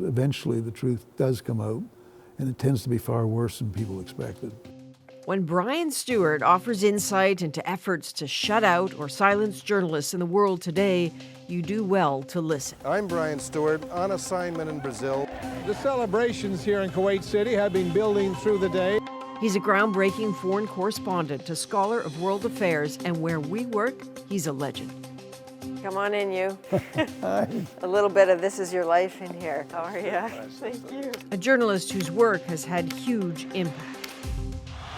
eventually the truth does come out, and it tends to be far worse than people expected. When Brian Stewart offers insight into efforts to shut out or silence journalists in the world today, you do well to listen. I'm Brian Stewart, on assignment in Brazil. The celebrations here in Kuwait City have been building through the day. He's a groundbreaking foreign correspondent, a scholar of world affairs, and where we work, he's a legend. Come on in, you. Hi. A little bit of this is your life in here. How are you? Thank you. A journalist whose work has had huge impact.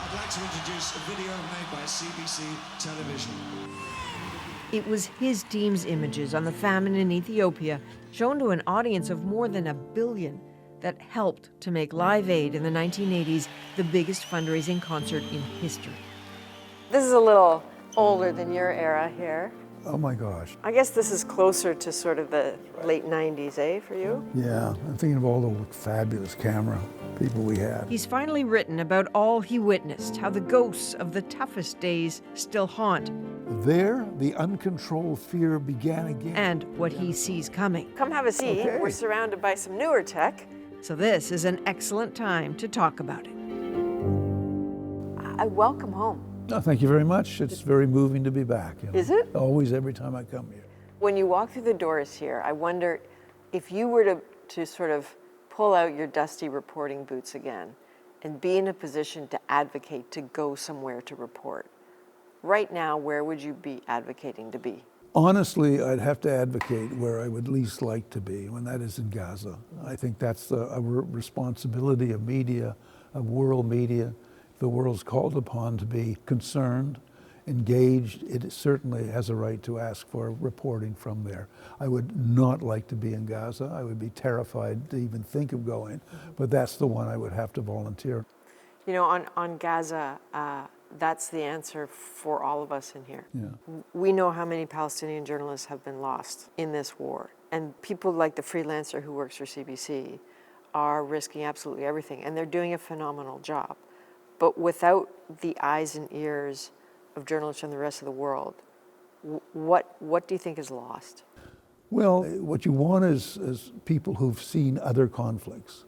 I'd like to introduce a video made by CBC Television. It was his team's images on the famine in Ethiopia, shown to an audience of more than 1 billion, that helped to make Live Aid in the 1980s the biggest fundraising concert in history. This is a little older than your era here. Oh my gosh. I guess this is closer to sort of the late 90s, eh, for you? Yeah, I'm thinking of all the fabulous camera people we had. He's finally written about all he witnessed, how the ghosts of the toughest days still haunt, There, the uncontrolled fear began again. and what he sees coming. Come have a seat. Okay. We're surrounded by some newer tech. So this is an excellent time to talk about it. I welcome home. Oh, thank you very much. It's very moving to be back. You know. Is it? Always, every time I come here. When you walk through the doors here, I wonder if you were to sort of pull out your dusty reporting boots again and be in a position to advocate to go somewhere to report. Right now, where would you be advocating to be? Honestly, I'd have to advocate where I would least like to be, and that is in Gaza. I think that's a responsibility of media, of world media. The world's called upon to be concerned, engaged. It certainly has a right to ask for reporting from there. I would not like to be in Gaza. I would be terrified to even think of going, but that's the one I would have to volunteer. You know, on Gaza, that's the answer for all of us in here. Yeah. We know how many Palestinian journalists have been lost in this war. And people like the freelancer who works for CBC are risking absolutely everything. And they're doing a phenomenal job. But without the eyes and ears of journalists from the rest of the world, what do you think is lost? Well, what you want is people who've seen other conflicts,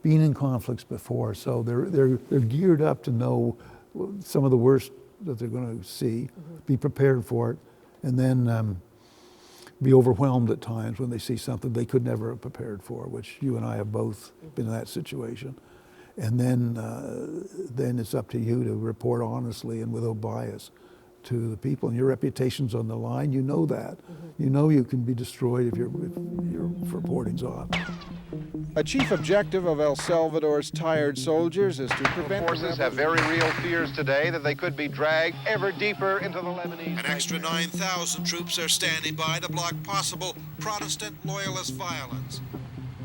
been in conflicts before, so they're geared up to know some of the worst that they're going to see, be prepared for it, and then be overwhelmed at times when they see something they could never have prepared for, which you and I have both been in that situation. And then it's up to you to report honestly and without bias to the people. And your reputation's on the line. You know that. You know you can be destroyed if your reporting's off. A chief objective of El Salvador's tired soldiers is to prevent... Forces have very real fears today that they could be dragged ever deeper into the Lebanese... An extra 9,000 troops are standing by to block possible Protestant loyalist violence.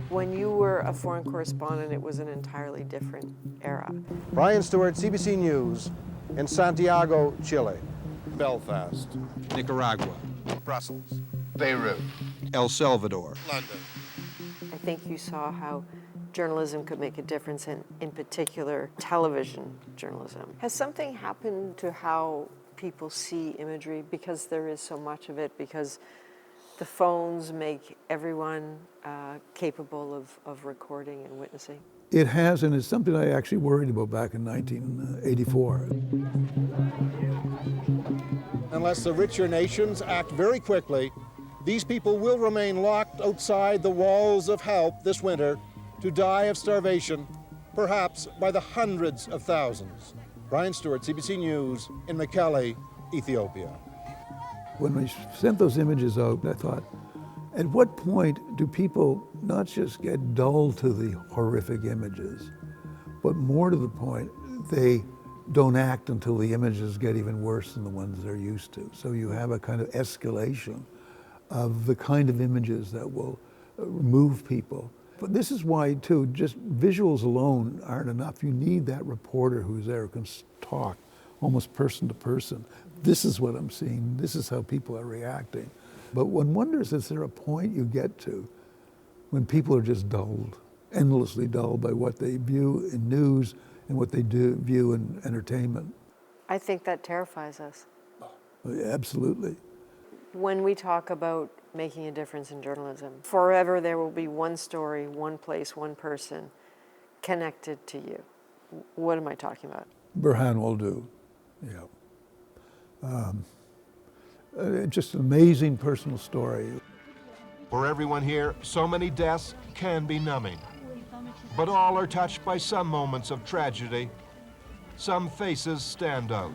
When you were a foreign correspondent, it was an entirely different era. Brian Stewart, CBC News, in Santiago, Chile. Belfast. Nicaragua. Brussels. Beirut. El Salvador. London. I think you saw how journalism could make a difference, and in particular, television journalism. Has something happened to how people see imagery because there is so much of it, because the phones make everyone capable of recording and witnessing? It has, and it's something I actually worried about back in 1984. Unless the richer nations act very quickly, these people will remain locked outside the walls of help this winter to die of starvation, perhaps by the hundreds of thousands. Brian Stewart, CBC News, in Mekelle, Ethiopia. When we sent those images out, I thought, at what point do people not just get dull to the horrific images, but more to the point, they don't act until the images get even worse than the ones they're used to. So you have a kind of escalation of the kind of images that will move people. But this is why, too, just visuals alone aren't enough. You need that reporter who's there, who can talk almost person to person. This is what I'm seeing. This is how people are reacting. But one wonders, is there a point you get to when people are just dulled, endlessly dulled by what they view in news and what they view in entertainment? I think that terrifies us. Absolutely. When we talk about making a difference in journalism. Forever there will be one story, one place, one person connected to you. What am I talking about? Burhan will do, yeah. Just an amazing personal story. For everyone here, so many deaths can be numbing. But all are touched by some moments of tragedy. Some faces stand out.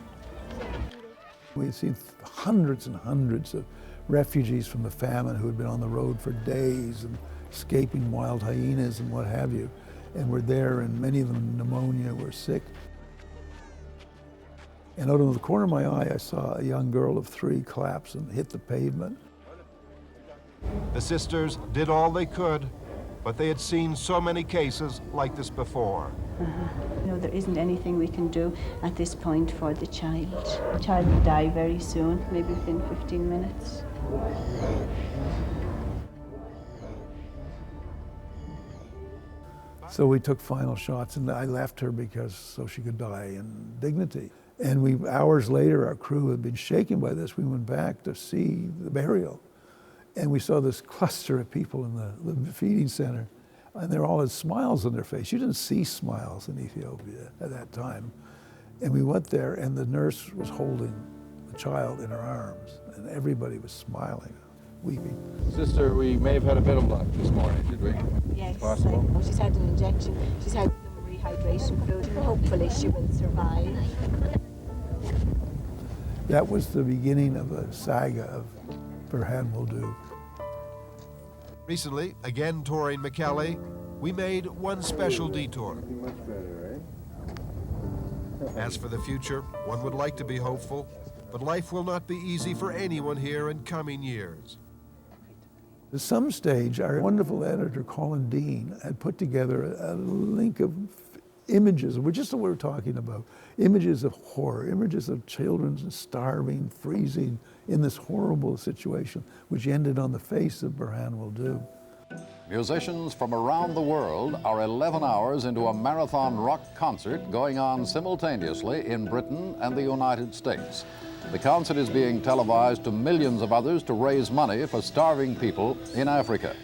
We've seen hundreds and hundreds of refugees from the famine who had been on the road for days and escaping wild hyenas and what have you, and were there, and many of them pneumonia, were sick. And out of the corner of my eye, I saw a young girl of 3 collapse and hit the pavement. The sisters did all they could, but they had seen so many cases like this before. No, there isn't anything we can do at this point for the child. The child will die very soon, maybe within 15 minutes. So we took final shots, and I left her because so she could die in dignity. And hours later, our crew had been shaken by this. We went back to see the burial, and we saw this cluster of people in the feeding center, and they all had smiles on their face. You didn't see smiles in Ethiopia at that time. And we went there, and the nurse was holding the child in her arms, and everybody was smiling, weeping. Sister, we may have had a bit of luck this morning, did we? Yes, Possible? she's had an injection, she's had some rehydration fluid, and hopefully she will survive. That was the beginning of a saga of Burhan will do. Recently, again touring McKelly, we made one special detour. As for the future, one would like to be hopeful, but life will not be easy for anyone here in coming years. At some stage, our wonderful editor, Colin Dean, had put together a link of images, which is what we're talking about, images of horror, images of children starving, freezing in this horrible situation, which ended on the face of Burhan will do. Musicians from around the world are 11 hours into a marathon rock concert going on simultaneously in Britain and the United States. The concert is being televised to millions of others to raise money for starving people in Africa.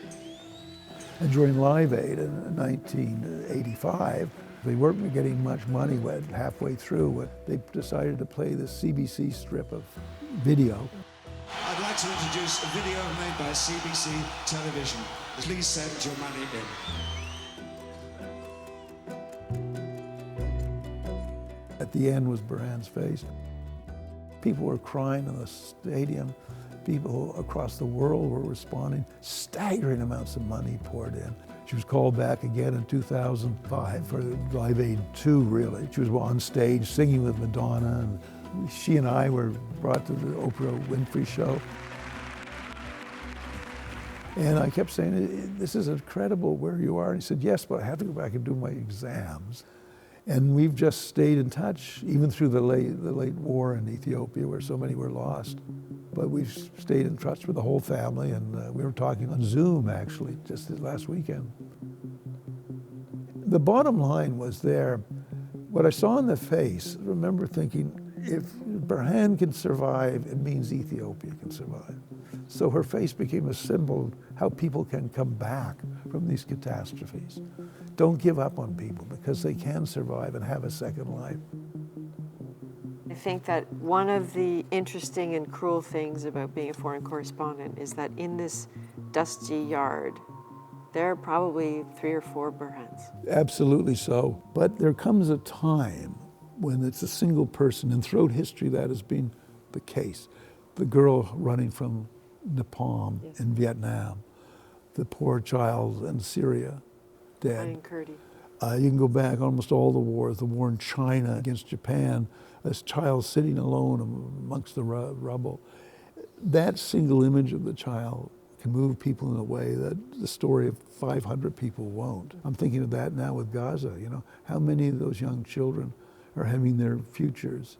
And during Live Aid in 1985, they weren't getting much money halfway through. They decided to play this CBC strip of video. I'd like to introduce a video made by CBC Television. Please send your money in. At the end was Burhan's face. People were crying in the stadium. People across the world were responding. Staggering amounts of money poured in. She was called back again in 2005 for Live Aid 2, really. She was on stage singing with Madonna, and she and I were brought to the Oprah Winfrey show. And I kept saying, this is incredible where you are. And he said, yes, but I have to go back and do my exams. And we've just stayed in touch, even through the late war in Ethiopia, where so many were lost. But we've stayed in touch with the whole family, and we were talking on Zoom, actually, just this last weekend. The bottom line was there, what I saw in the face, I remember thinking, if Burhan can survive, it means Ethiopia can survive. So her face became a symbol of how people can come back from these catastrophes. Don't give up on people, because they can survive and have a second life. I think that one of the interesting and cruel things about being a foreign correspondent is that in this dusty yard, there are probably 3 or 4 Burhans. Absolutely so. But there comes a time when it's a single person, and throughout history that has been the case. The girl running from Nepal in Vietnam, the poor child in Syria, dead. You can go back almost all the wars, the war in China against Japan, this child sitting alone amongst the rubble. That single image of the child can move people in a way that the story of 500 people won't. I'm thinking of that now with Gaza, you know. How many of those young children are having their futures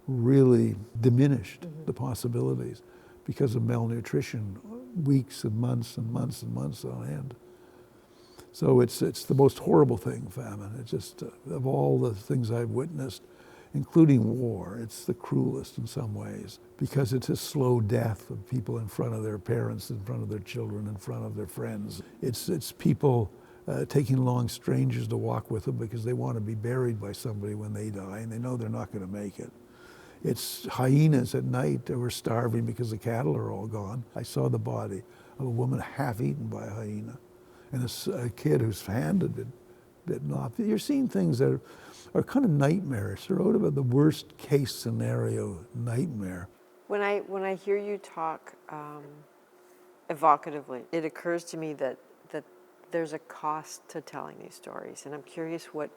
really diminished, the possibilities, because of malnutrition, weeks and months and months and months on end. So it's the most horrible thing, famine. It's just, of all the things I've witnessed, including war. It's the cruelest in some ways because it's a slow death of people in front of their parents, in front of their children, in front of their friends. It's people taking along strangers to walk with them because they want to be buried by somebody when they die and they know they're not going to make it. It's hyenas at night that were starving because the cattle are all gone. I saw the body of a woman half eaten by a hyena and a kid whose hand had been bitten off. You're seeing things that are kind of nightmarish. They're out about the worst case scenario nightmare. When I hear you talk evocatively, it occurs to me that there's a cost to telling these stories, and I'm curious what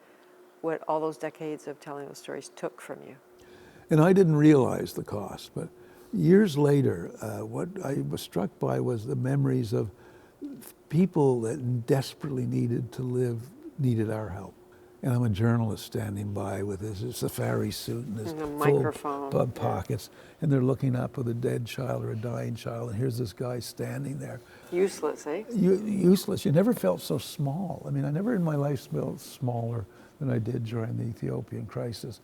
all those decades of telling those stories took from you. And I didn't realize the cost, but years later, what I was struck by was the memories of people that desperately needed to live, needed our help. And I'm a journalist standing by with his safari suit and his microphone, full pockets, and they're looking up with a dead child or a dying child, and here's this guy standing there. Useless, eh? Useless. You never felt so small. I mean, I never in my life felt smaller than I did during the Ethiopian crisis,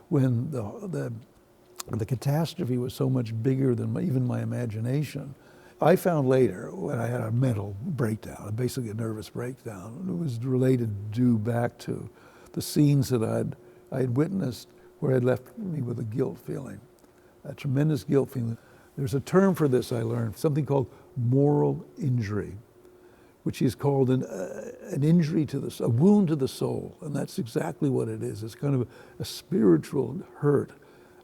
when the catastrophe was so much bigger than even my imagination. I found later, when I had a mental breakdown, basically a nervous breakdown, it was related due back to the scenes that I had witnessed where it left me with a guilt feeling, a tremendous guilt feeling. There's a term for this I learned, something called moral injury, which is called an injury to a wound to the soul, and that's exactly what it is. It's kind of a spiritual hurt,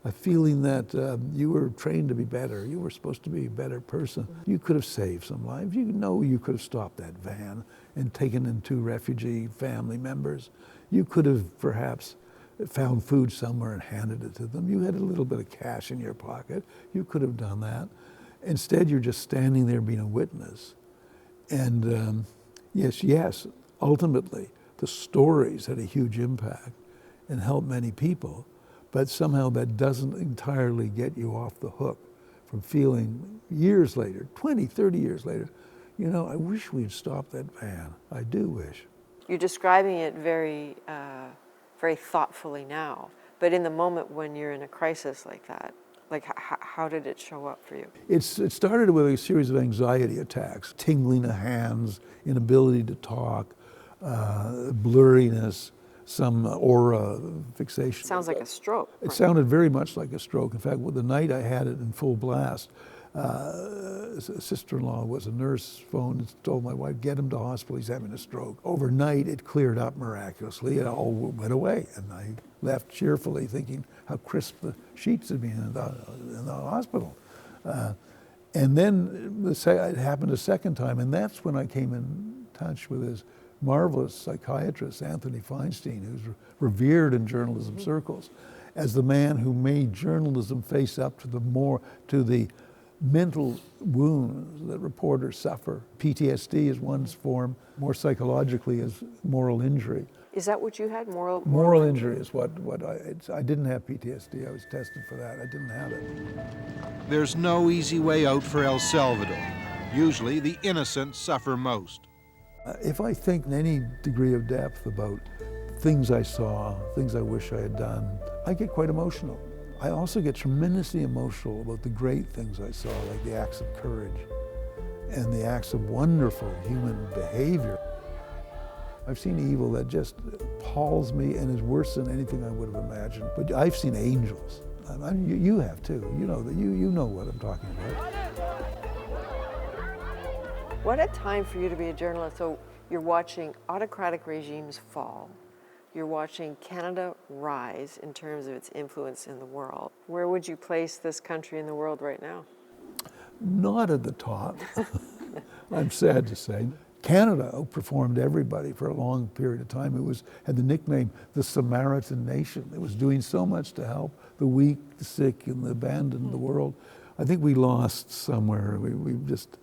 a feeling that you were trained to be better. You were supposed to be a better person. You could have saved some lives. You know you could have stopped that van and taken in 2 refugee family members. You could have perhaps found food somewhere and handed it to them. You had a little bit of cash in your pocket. You could have done that. Instead, you're just standing there being a witness. And yes, ultimately, the stories had a huge impact and helped many people. But somehow that doesn't entirely get you off the hook from feeling years later, 20, 30 years later, you know, I wish we'd stopped that van. I do wish. You're describing it very, very thoughtfully now. But in the moment when you're in a crisis like that, like how did it show up for you? It started with a series of anxiety attacks, tingling of hands, inability to talk, blurriness, some aura fixation. Sounds like a stroke. It sounded very much like a stroke. In fact, the night I had it in full blast, a sister-in-law was a nurse, phoned and told my wife, get him to hospital, he's having a stroke. Overnight, it cleared up miraculously. It all went away. And I left cheerfully thinking how crisp the sheets had been in the hospital. And then it happened a second time, and that's when I came in touch with his marvelous psychiatrist, Anthony Feinstein, who's revered in journalism circles as the man who made journalism face up to the mental wounds that reporters suffer. PTSD is one form, more psychologically is moral injury. Is that what you had, moral injury is what I didn't have PTSD. I was tested for that. I didn't have it. There's no easy way out for El Salvador. Usually the innocent suffer most. If I think in any degree of depth about things I saw, things I wish I had done, I get quite emotional. I also get tremendously emotional about the great things I saw, like the acts of courage and the acts of wonderful human behavior. I've seen evil that just appalls me and is worse than anything I would have imagined. But I've seen angels. You have too. You know that. You know what I'm talking about. What a time for you to be a journalist. So you're watching autocratic regimes fall. You're watching Canada rise in terms of its influence in the world. Where would you place this country in the world right now? Not at the top. I'm sad to say. Canada outperformed everybody for a long period of time. It had the nickname the Samaritan nation. It was doing so much to help the weak, the sick, and the abandoned in the world. I think we lost somewhere. We just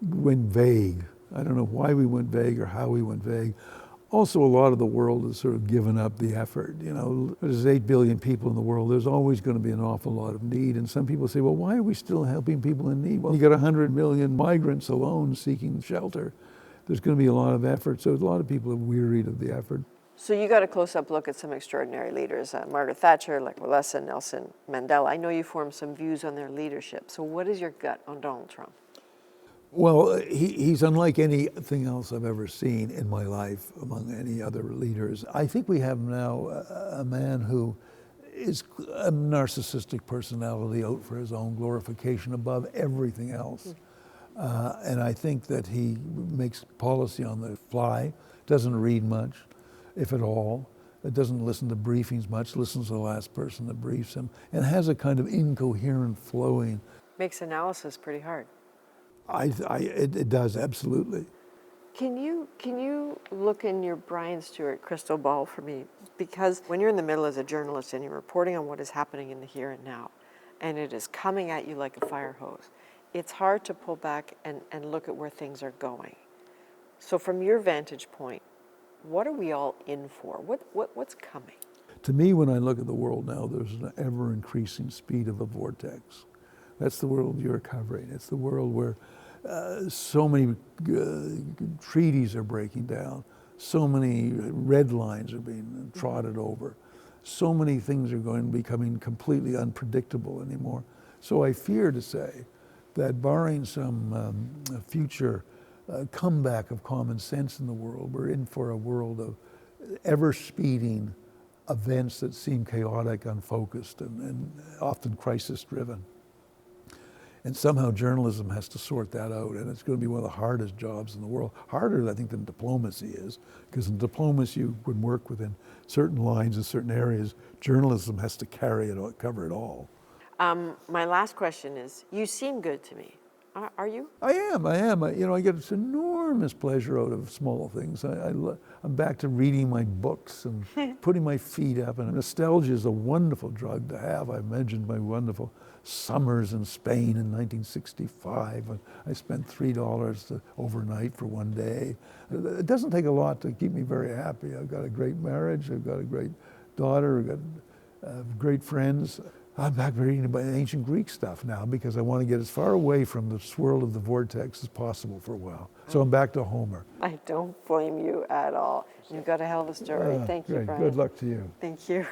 went vague. I don't know why we went vague or how we went vague. Also, a lot of the world has sort of given up the effort. You know, there's 8 billion people in the world. There's always going to be an awful lot of need. And some people say, well, why are we still helping people in need? Well, you got 100 million migrants alone seeking shelter. There's going to be a lot of effort. So a lot of people are wearied of the effort. So you got a close-up look at some extraordinary leaders, Margaret Thatcher, Lech Walesa, Nelson Mandela. I know you formed some views on their leadership. So what is your gut on Donald Trump? Well, he's unlike anything else I've ever seen in my life among any other leaders. I think we have now a man who is a narcissistic personality out for his own glorification above everything else. And I think that he makes policy on the fly, doesn't read much, if at all, doesn't listen to briefings much, listens to the last person that briefs him, and has a kind of incoherent flowing. Makes analysis pretty hard. It does, absolutely. Can you look in your Brian Stewart crystal ball for me? Because when you're in the middle as a journalist and you're reporting on what is happening in the here and now, and it is coming at you like a fire hose, it's hard to pull back and look at where things are going. So from your vantage point, what are we all in for? What's coming? To me, when I look at the world now, there's an ever-increasing speed of a vortex. That's the world you're covering. It's the world where so many treaties are breaking down, so many red lines are being trotted over, so many things are becoming completely unpredictable anymore. So I fear to say that barring some future comeback of common sense in the world, we're in for a world of ever-speeding events that seem chaotic, unfocused, and often crisis-driven. And somehow journalism has to sort that out, and it's going to be one of the hardest jobs in the world. Harder, I think, than diplomacy is, because in diplomacy you can work within certain lines in certain areas. Journalism has to cover it all. My last question is, you seem good to me. Are you? I am. I get this enormous pleasure out of small things. I'm back to reading my books and putting my feet up, and nostalgia is a wonderful drug to have. I mentioned my wonderful summers in Spain in 1965. And I spent $3 overnight for one day. It doesn't take a lot to keep me very happy. I've got a great marriage. I've got a great daughter. I've got great friends. I'm back reading about ancient Greek stuff now because I want to get as far away from the swirl of the vortex as possible for a while. So I'm back to Homer. I don't blame you at all. You've got a hell of a story. Thank you, Great. Brian. Good luck to you. Thank you.